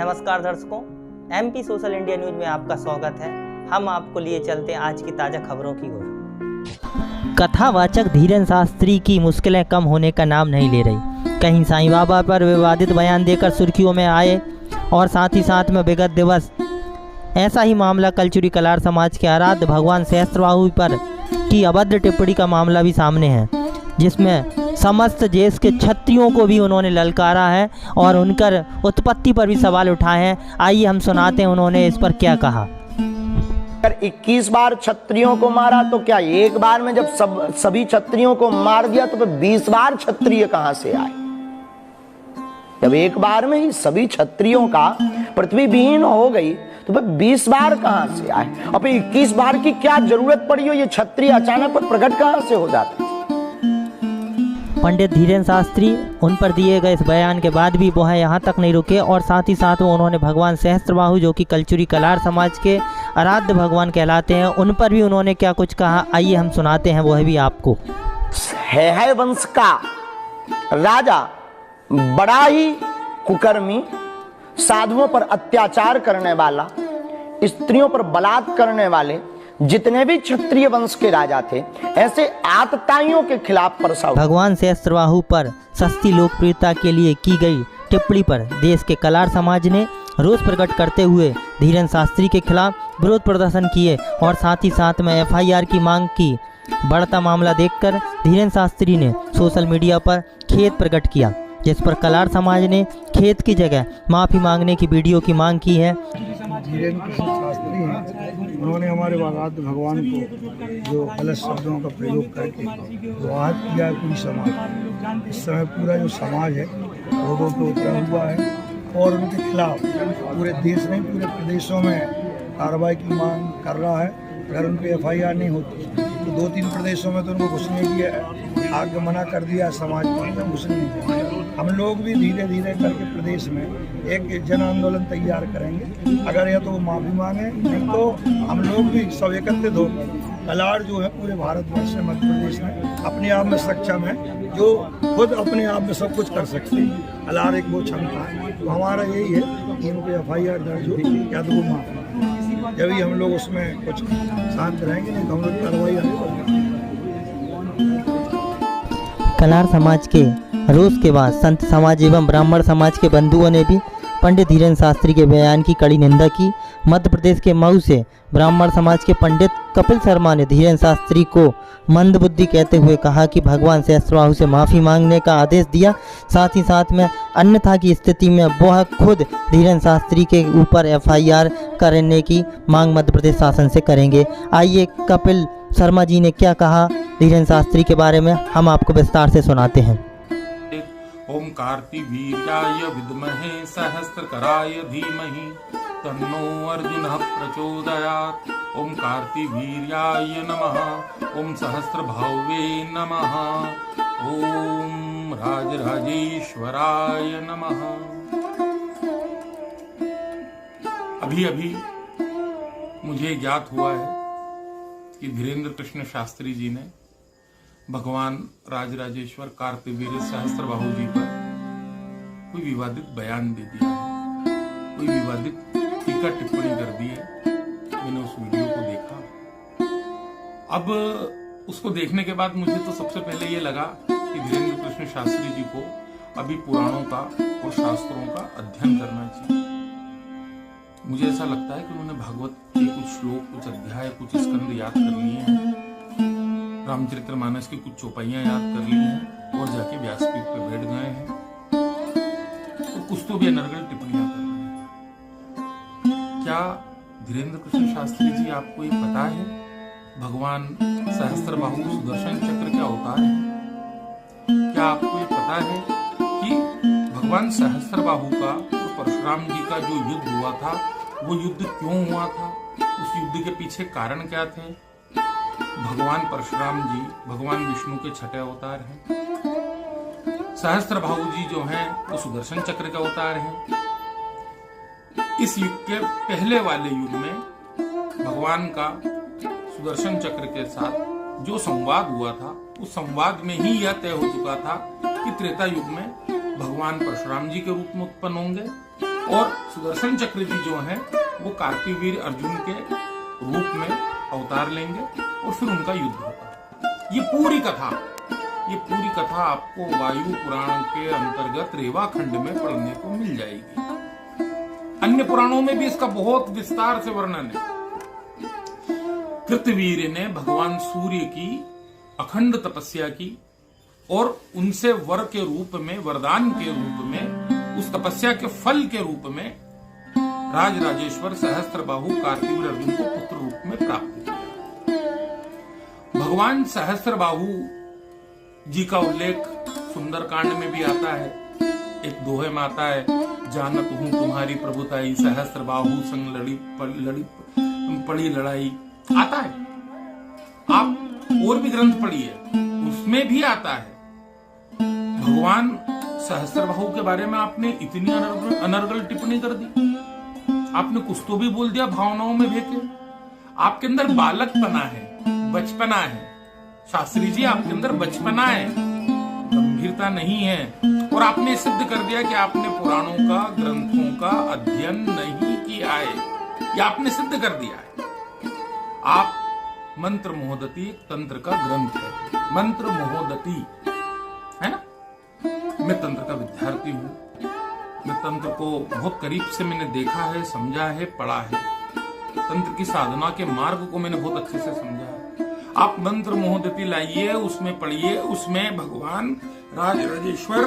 नमस्कार दर्शकों, MP social India news में आपका स्वागत है। हम आपको लिए चलते हैं आज की ताज़ा खबरों की ओर। कथावाचक धीरेन्द्र शास्त्री की मुश्किलें कम होने का नाम नहीं ले रही। कहीं साईं बाबा पर विवादित बयान देकर सुर्खियों में आए और साथ ही साथ में विगत दिवस ऐसा ही मामला कलचुरी कलार समाज के आराध्य भगवान सहस्त्रबाहु पर की अभद्र टिप्पणी का मामला भी सामने है, जिसमें समस्त देश के क्षत्रियों को भी उन्होंने ललकारा है और उनकर उत्पत्ति पर भी सवाल उठाए हैं। आइए हम सुनाते हैं उन्होंने इस पर क्या कहा। अगर 21 बार क्षत्रियों को मारा तो क्या एक बार में जब सभी क्षत्रियों को मार दिया तो फिर 20 बार क्षत्रिय कहां से आए? जब एक बार में ही सभी क्षत्रियों का पृथ्वी विहीन हो गई तो फिर 20 बार कहां से आए? और फिर 21 बार की क्या जरूरत पड़ी हो? ये क्षत्रिय अचानक प्रकट कहां से हो जाते? पंडित धीरेन्द्र शास्त्री उन पर दिए गए इस बयान के बाद भी वह यहाँ तक नहीं रुके और साथ ही साथ उन्होंने भगवान सहस्त्रबाहु जो कि कलचुरी कलार समाज के आराध्य भगवान कहलाते हैं, उन पर भी उन्होंने क्या कुछ कहा। आइए हम सुनाते हैं वह भी आपको। है वंश का राजा बड़ा ही कुकर्मी, साधुओं पर अत्याचार करने वाला, स्त्रियों पर बलात्कार करने वाले जितने भी क्षत्रिय वंश के राजा थे, ऐसे आतताइयों के खिलाफ प्रसार। भगवान सहस्त्रबाहु पर सस्ती लोकप्रियता के लिए की गई टिप्पणी पर देश के कलार समाज ने रोष प्रकट करते हुए धीरेन्द्र शास्त्री के खिलाफ विरोध प्रदर्शन किए और साथ ही साथ में एफआईआर की मांग की। बढ़ता मामला देखकर धीरेन्द्र शास्त्री ने सोशल मीडिया पर खेद प्रकट किया, जिस पर कलार समाज ने खेद की जगह माफ़ी मांगने की वीडियो की मांग की है। धीरेन्द्र शास्त्री हैं, उन्होंने हमारे आराध्य भगवान को जो गलत शब्दों का प्रयोग करके वाद किया है पूरी समाज। इस समय पूरा जो समाज है रोडों पर उतरा हुआ है और उनके खिलाफ पूरे देश में पूरे प्रदेशों में कार्रवाई की मांग कर रहा है। अगर उन पर एफआईआर नहीं होती तो 2-3 प्रदेशों में तो उनको घुसने की आगे मना कर दिया समाज को, घुसने नहीं देंगे। हम लोग भी धीरे धीरे करके प्रदेश में एक जन आंदोलन तैयार करेंगे। अगर या तो वो माफ़ी मांगे, नहीं तो हम लोग भी सब एकत्रित हो। कलार जो है पूरे भारतवर्ष में, मध्य प्रदेश में अपने आप में सक्षम है, जो खुद अपने आप में सब कुछ कर सकते हैं। कलार एक वो क्षमता है। तो हमारा यही है कि इन पर एफआईआर दर्ज हो या तो वो माफ़ी, जब ही हम लोग उसमें कुछ शांत रहेंगे, नहीं तो हम लोग कार्रवाई आगे बढ़ेंगे। कलार समाज के रोष के बाद संत समाज एवं ब्राह्मण समाज के बंधुओं ने भी पंडित धीरेन्द्र शास्त्री के बयान की कड़ी निंदा की। मध्य प्रदेश के मऊ से ब्राह्मण समाज के पंडित कपिल शर्मा ने धीरेन्द्र शास्त्री को मंदबुद्धि कहते हुए कहा कि भगवान सहस्त्रबाहु से माफ़ी मांगने का आदेश दिया। साथ ही साथ में अन्यथा की स्थिति में वह खुद धीरेन्द्र शास्त्री के ऊपर एफआईआर करने की मांग मध्य प्रदेश शासन से करेंगे। आइए कपिल शर्मा जी ने क्या कहा धीरेन्द्र शास्त्री के बारे में, हम आपको विस्तार से सुनाते हैं। ओम कार्तिवीर्याय विद्महे सहस्त्रकराय धीमहि तन्नो अर्जुनः प्रचोदयात्। ओम कार्तिवीर्याय नमः। ओम सहस्त्रभावे नमः। ओम राजराजेश्वराय नमः। अभी अभी मुझे ज्ञात हुआ है कि धीरेन्द्र कृष्ण शास्त्री जी ने भगवान राजराजेश्वर कार्तिवीर्य सहस्त्रबाहु जी पर कोई विवादित बयान दे दिया है, कोई विवादित टीका टिप्पणी कर दी है। मैंने उस वीडियो को देखा। अब उसको देखने के बाद मुझे तो सबसे पहले ये लगा कि धीरेन्द्र कृष्ण शास्त्री जी को अभी पुराणों का और शास्त्रों का अध्ययन करना चाहिए। मुझे ऐसा लगता है कि उन्होंने भागवत के कुछ श्लोक, कुछ अध्याय, कुछ स्कंद याद कर लिए हैं, रामचरितमानस की कुछ चौपाइयां याद कर ली हैं और जाके व्यासपीठ पे बैठ गए हैं तो कुछ तो भी अनर्गल टिप्पणियां कर रहे हैं। क्या धीरेन्द्र कृष्ण शास्त्री जी, आपको ये पता है भगवान सहस्त्रबाहु सुदर्शन चक्र क्या अवतार है? क्या आपको ये पता है कि भगवान सहस्त्रबाहु का और परशुराम जी का जो युद्ध हुआ था, वो युद्ध क्यों हुआ था? उस युद्ध के पीछे कारण क्या थे? भगवान परशुराम जी भगवान विष्णु के छठे अवतार हैं। सहस्त्रबाहु जी जो हैं वो सुदर्शन चक्र के अवतार हैं। इस युग के पहले वाले युग में भगवान का सुदर्शन चक्र के साथ जो संवाद हुआ था, उस संवाद में ही यह तय हो चुका था कि त्रेता युग में भगवान परशुराम जी के रूप में उत्पन्न होंगे और सुदर्शन चक्र जी जो हैं वो कार्तिवीर अर्जुन के रूप में अवतार लेंगे और फिर उनका युद्ध होगा। ये पूरी कथा आपको वायु पुराण के अंतर्गत रेवा खंड में पढ़ने को मिल जाएगी। अन्य पुराणों में भी इसका बहुत विस्तार से वर्णन है। कृतवीर ने भगवान सूर्य की अखंड तपस्या की और उनसे वर के रूप में, वरदान के रूप में, उस तपस्या के फल के रूप में राज राजेश्वर सहस्त्रबाहु कार्तिवीर अर्जुन को पुत्र रूप में प्राप्त किया। भगवान सहस्त्रबाहु जी का उल्लेख सुंदरकांड में भी आता है। एक दोहे में आता है, जानत हूं तुम्हारी प्रभुताई, सहस्त्रबाहु संग पड़ी लड़ाई, आता है। आप और भी ग्रंथ पढ़िए, उसमें भी आता है। भगवान सहस्त्रबाहु के बारे में आपने इतनी अनर्गल टिप्पणी कर दी, आपने कुछ तो भी बोल दिया भावनाओं में भेके। आपके अंदर बालकपना है, बचपना है शास्त्री जी, आपके अंदर बचपना है, गंभीरता नहीं है। और आपने सिद्ध कर दिया कि आपने पुराणों का, ग्रंथों का अध्ययन नहीं किया है, यह आपने सिद्ध कर दिया है। आप मंत्र मोहदती तंत्र का ग्रंथ है, मंत्र मोहदती है ना। मैं तंत्र का विद्यार्थी हूं, मैं तंत्र को बहुत करीब से मैंने देखा है, समझा है, पढ़ा है। तंत्र की साधना के मार्ग को मैंने बहुत अच्छे से समझा है। आप मंत्र मोहदती लाइए, उसमें पढ़िए, उसमें भगवान राज राजेश्वर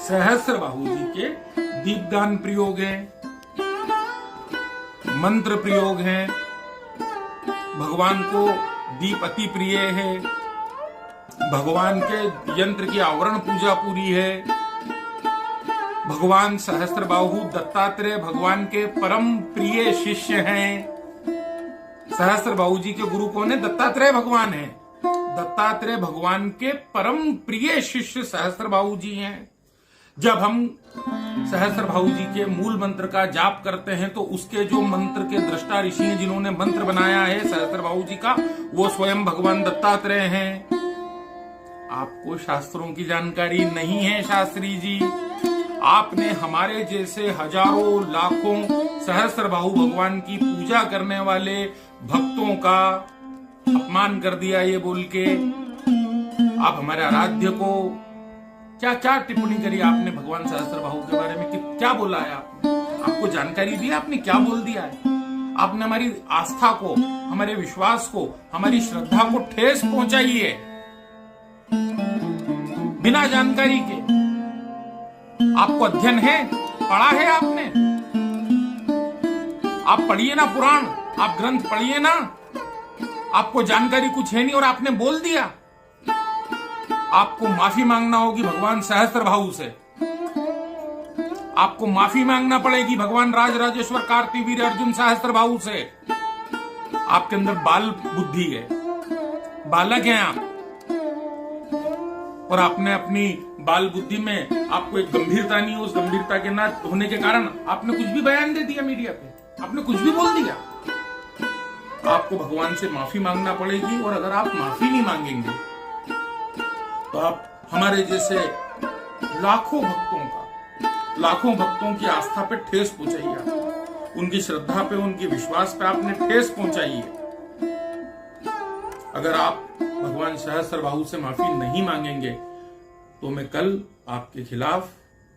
सहस्त्रबाहु जी के दीपदान प्रयोग हैं, मंत्र प्रयोग हैं। भगवान को दीप अति प्रिय है, भगवान के यंत्र की आवरण पूजा पूरी है। भगवान सहस्त्रबाहु दत्तात्रेय भगवान के परम प्रिय शिष्य हैं। सहस्त्रबाहु जी के गुरु कौन है? दत्तात्रेय भगवान है। दत्तात्रेय भगवान के परम प्रिय शिष्य सहस्त्रबाहु जी हैं। जब हम सहस्त्रबाहु जी के मूल मंत्र का जाप करते हैं तो उसके जो मंत्र के दृष्टा ऋषि हैं, जिन्होंने मंत्र बनाया है सहस्त्रबाहु जी का, वो स्वयं भगवान दत्तात्रेय हैं। आपको शास्त्रों की जानकारी नहीं है शास्त्री जी। आपने हमारे जैसे हजारों लाखों सहस्त्रबाहु भगवान की पूजा करने वाले भक्तों का अपमान कर दिया ये बोल के। आप हमारे आराध्य को क्या क्या टिप्पणी करी आपने भगवान सहस्त्रबाहु के बारे में, कि क्या बोला है आपने? आपको जानकारी दी आपने, क्या बोल दिया है? आपने हमारी आस्था को, हमारे विश्वास को, हमारी श्रद्धा को ठेस पहुंचाई है बिना जानकारी के। आपको अध्ययन है, पढ़ा है आपने? आप पढ़िए ना पुराण, आप ग्रंथ पढ़िए ना। आपको जानकारी कुछ है नहीं और आपने बोल दिया। आपको माफी मांगना होगी भगवान सहस्त्रबाहु से, आपको माफी मांगना पड़ेगी भगवान राज राजेश्वर कार्तिवीर अर्जुन सहस्त्रबाहु से। आपके अंदर बाल बुद्धि है, बालक हैं आप, और आपने अपनी बाल बुद्धि में आपको एक गंभीरता नहीं, उस गंभीरता के ना होने के कारण आपने कुछ भी बयान दे दिया मीडिया पे, आपने कुछ भी बोल दिया। आपको भगवान से माफी मांगना पड़ेगी, और अगर आप माफी नहीं मांगेंगे तो आप हमारे जैसे लाखों भक्तों की आस्था पे ठेस पहुंचाई है, उनकी श्रद्धा पे, उनके विश्वास पे आपने ठेस पहुंचाई है। अगर आप भगवान सहस्त्रबाहु से माफी नहीं मांगेंगे तो मैं कल आपके खिलाफ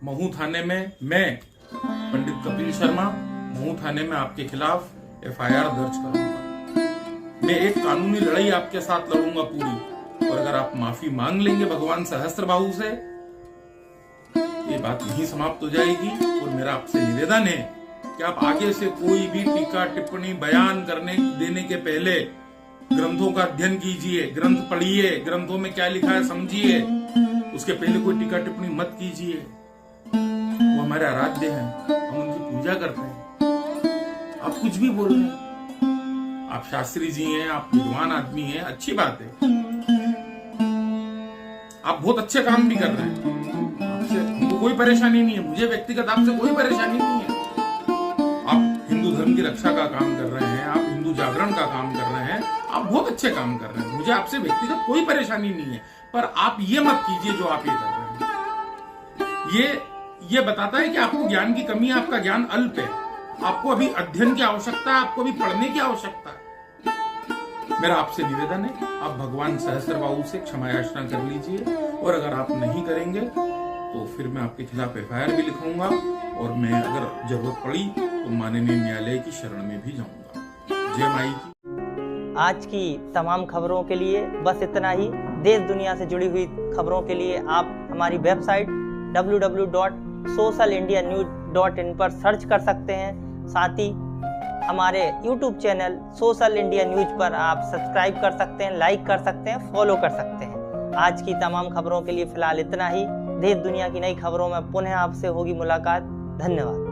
महू थाने में, मैं पंडित कपिल शर्मा महू थाने में आपके खिलाफ FIR दर्ज करूंगा। मैं एक कानूनी लड़ाई आपके साथ लड़ूंगा पूरी, और अगर आप माफी मांग लेंगे भगवान सहस्त्रबाहु से, ये बात यहीं समाप्त हो जाएगी। और मेरा आपसे निवेदन है कि आप आगे से कोई भी टीका टिप्पणी बयान करने देने के पहले ग्रंथों का अध्ययन कीजिए, ग्रंथ पढ़िए, ग्रंथों में क्या लिखा है समझिए, उसके पहले कोई टीका टिप्पणी मत कीजिए। वो हमारे आराध्य हैं, हम उनकी पूजा करते हैं। आप कुछ भी बोल रहे हैं, आप शास्त्री जी हैं, आप विद्वान आदमी हैं, अच्छी बात है, आप बहुत अच्छे काम भी कर रहे हैं, आपसे हमको कोई परेशानी नहीं है, मुझे व्यक्तिगत आपसे कोई परेशानी नहीं है। आप हिंदू धर्म की रक्षा का काम कर रहे हैं, आप हिंदू जागरण का काम कर रहे हैं, आप बहुत अच्छे काम कर रहे हैं, मुझे आपसे व्यक्तिगत कोई परेशानी नहीं है। पर आप ये मत कीजिए जो आप ये कर रहे हैं। ये बताता है कि आपको ज्ञान की कमी है, आपका ज्ञान अल्प है, आपको अभी अध्ययन की आवश्यकता है, आपको अभी पढ़ने की आवश्यकता है। मेरा आपसे निवेदन है, आप भगवान सहस्त्रबाहु से क्षमा याचना कर लीजिए, और अगर आप नहीं करेंगे तो फिर मैं आपके खिलाफ FIR भी लिखूंगा, और मैं अगर जरूरत पड़ी तो माननीय न्यायालय की शरण में भी जाऊंगा। जय माई की। आज की तमाम खबरों के लिए बस इतना ही। देश दुनिया से जुड़ी हुई खबरों के लिए आप हमारी वेबसाइट www.socialindianews.in पर सर्च कर सकते हैं। साथ ही हमारे YouTube channel social India news पर आप सब्सक्राइब कर सकते हैं, लाइक कर सकते हैं, फॉलो कर सकते हैं। आज की तमाम खबरों के लिए फिलहाल इतना ही। देश दुनिया की नई खबरों में पुनः आपसे होगी मुलाकात। धन्यवाद।